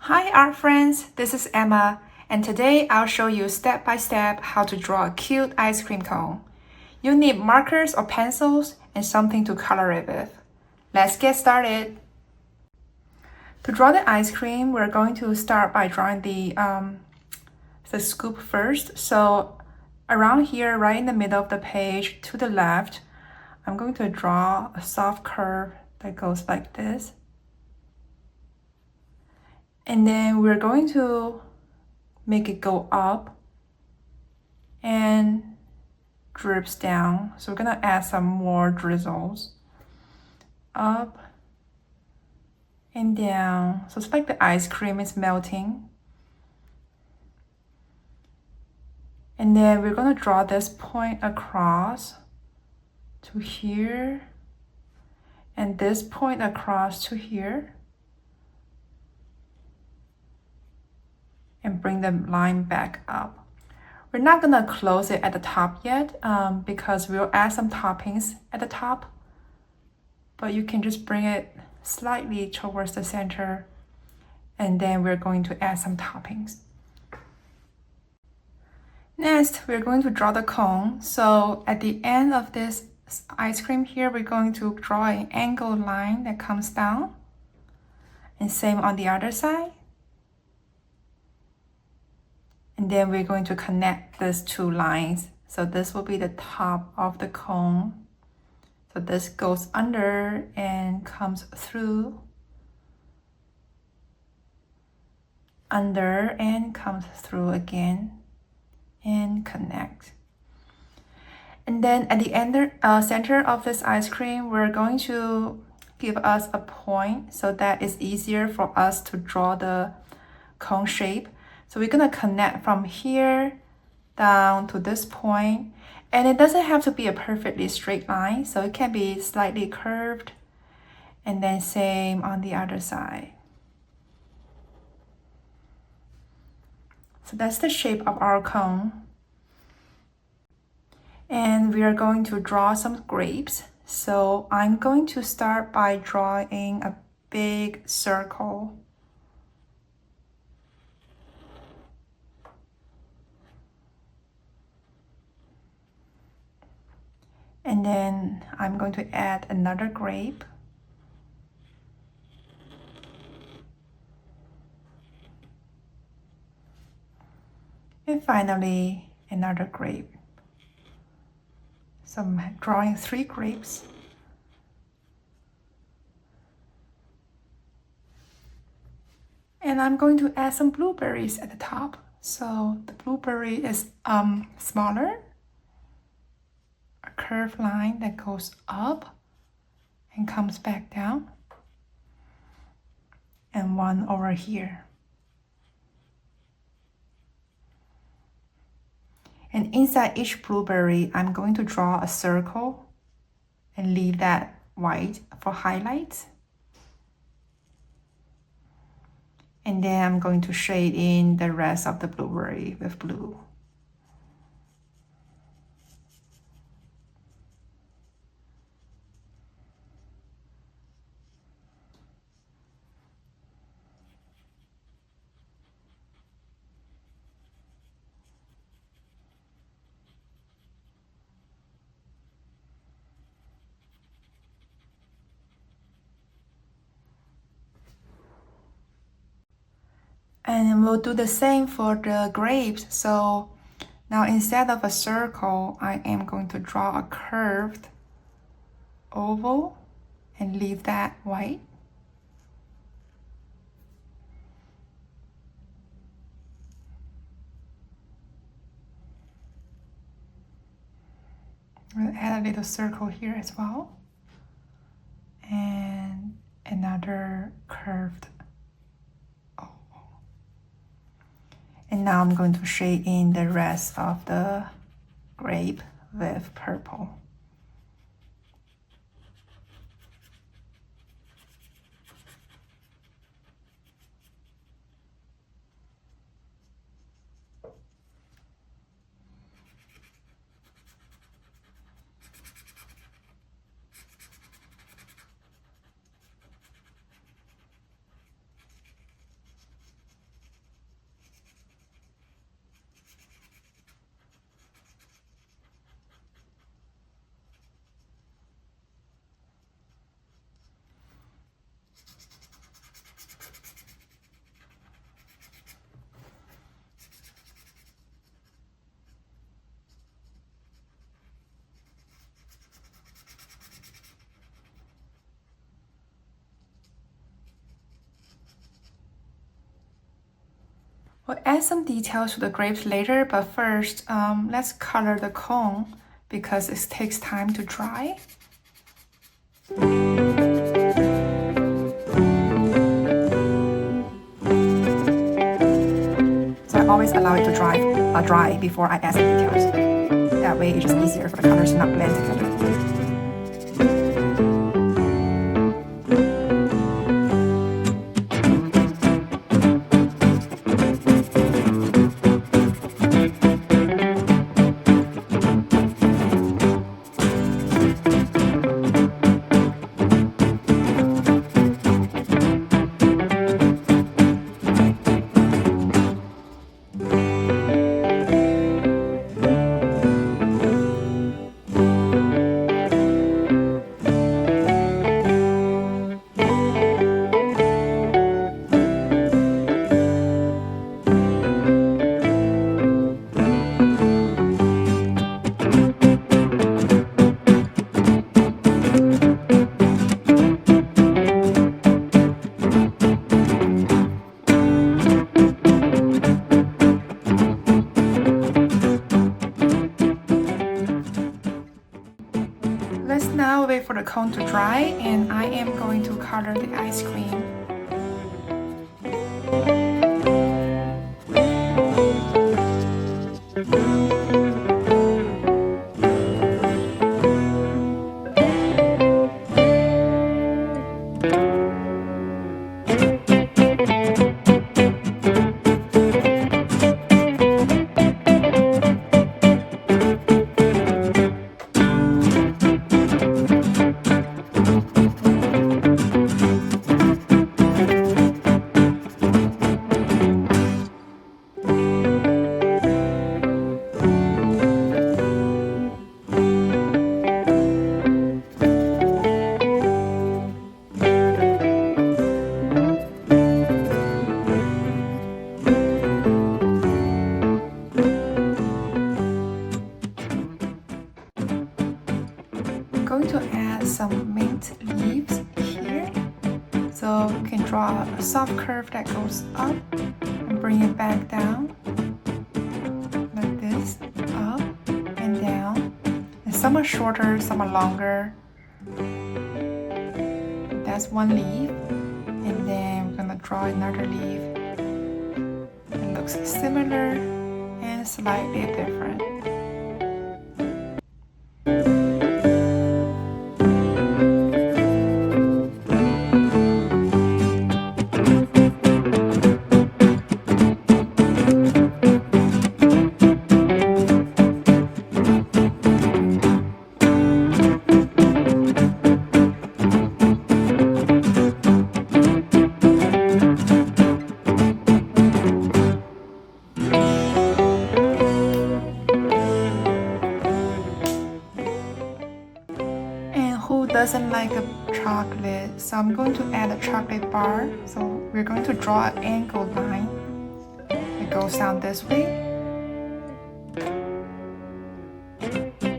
Hi art friends, this is Emma, and today I'll show you step by step how to draw a cute ice cream cone. You need markers or pencils and something to color it with. Let's get started. To draw the ice cream, we're going to start by drawing the scoop first. So around here, right in the middle of the page to the left, I'm going to draw a soft curve that goes like this. And then we're going to make it go up and drips down. So we're gonna add some more drizzles. Up and down. So it's like the ice cream is melting. And then we're gonna draw this point across to here. And this point across to here. And bring the line back up. We're not gonna close it at the top yet because we'll add some toppings at the top. But you can just bring it slightly towards the center, and then we're going to add some toppings. Next, we're going to draw the cone. So at the end of this ice cream here, we're going to draw an angled line that comes down, and same on the other side. And then we're going to connect these two lines. So this will be the top of the cone. So this goes under and comes through. Under and comes through again and connect. And then at the center of this ice cream, we're going to give us a point so that it's easier for us to draw the cone shape. So we're gonna connect from here down to this point, and it doesn't have to be a perfectly straight line, so it can be slightly curved, and then same on the other side. So that's the shape of our cone. And we are going to draw some grapes. So I'm going to start by drawing a big circle. And then I'm going to add another grape. And finally, another grape. So I'm drawing 3 grapes. And I'm going to add some blueberries at the top. So the blueberry is smaller. A curved line that goes up and comes back down. And one over here. And inside each blueberry, I'm going to draw a circle and leave that white for highlights. And then I'm going to shade in the rest of the blueberry with blue. And we'll do the same for the grapes. So now instead of a circle, I am going to draw a curved oval and leave that white. We'll add a little circle here as well. And another curved oval. And now I'm going to shade in the rest of the grape with purple. We'll add some details to the grapes later, but first, let's color the cone because it takes time to dry. So I always allow it to dry before I add some details. That way it's just easier for the colors to not blend together. Let's now wait for the cone to dry, and I am going to color the ice cream. Going to add some mint leaves here, so you can draw a soft curve that goes up and bring it back down like this, up and down, and some are shorter, some are longer. That's one leaf, and then we're gonna draw another leaf. It looks similar and slightly different. Who doesn't like a chocolate? So I'm going to add a chocolate bar. So we're going to draw an angled line. It goes down this way.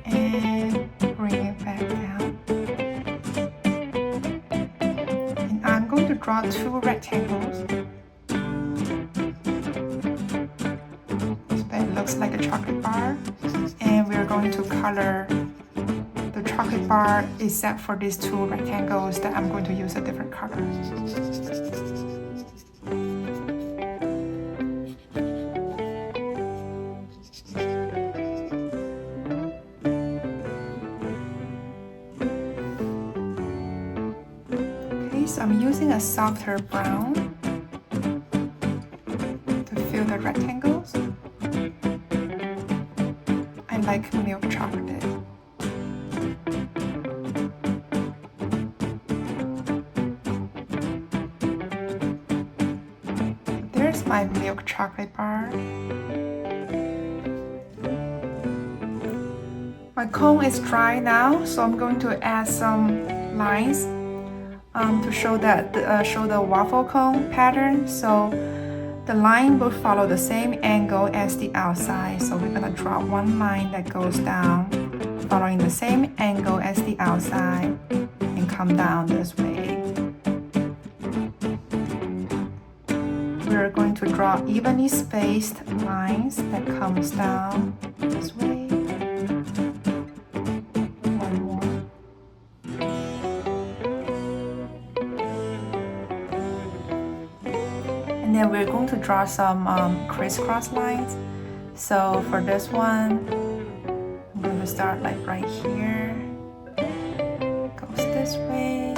And bring it back down. And I'm going to draw two rectangles. So that looks like a chocolate bar. And we're going to color the chocolate bar except for these two rectangles that I'm going to use a different color. Okay, so I'm using a softer brown to fill the rectangles. I like milk chocolate. There's my milk chocolate bar. My cone is dry now, so I'm going to add some lines to show the waffle cone pattern. So the line will follow the same angle as the outside. So we're gonna draw one line that goes down, following the same angle as the outside, and come down this way. we're going to draw evenly spaced lines that comes down this way. One more. And then we're going to draw some crisscross lines. So for this one, I'm going to start like right here. Goes this way.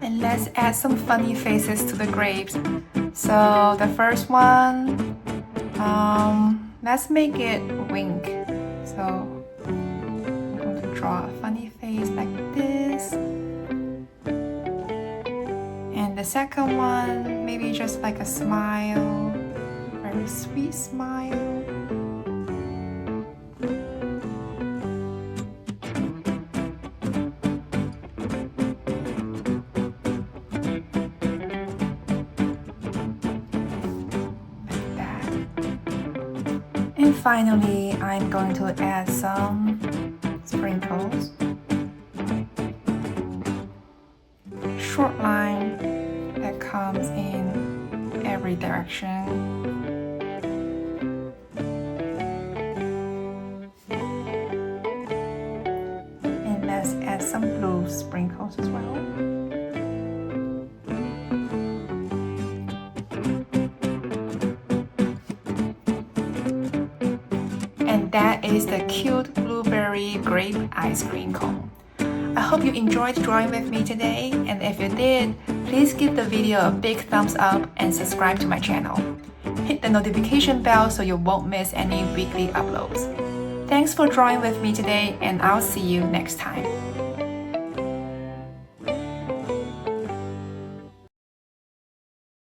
And let's add some funny faces to the grapes. So the first one, let's make it wink. So I'm going to draw a funny face like this. And the second one, maybe just like a smile, very sweet smile. And finally, I'm going to add some sprinkles. Short line that comes in every direction. And let's add some blue sprinkles as well. And that is the cute blueberry grape ice cream cone. I hope you enjoyed drawing with me today, and if you did, please give the video a big thumbs up and subscribe to my channel. Hit the notification bell so you won't miss any weekly uploads. Thanks for drawing with me today, and I'll see you next time.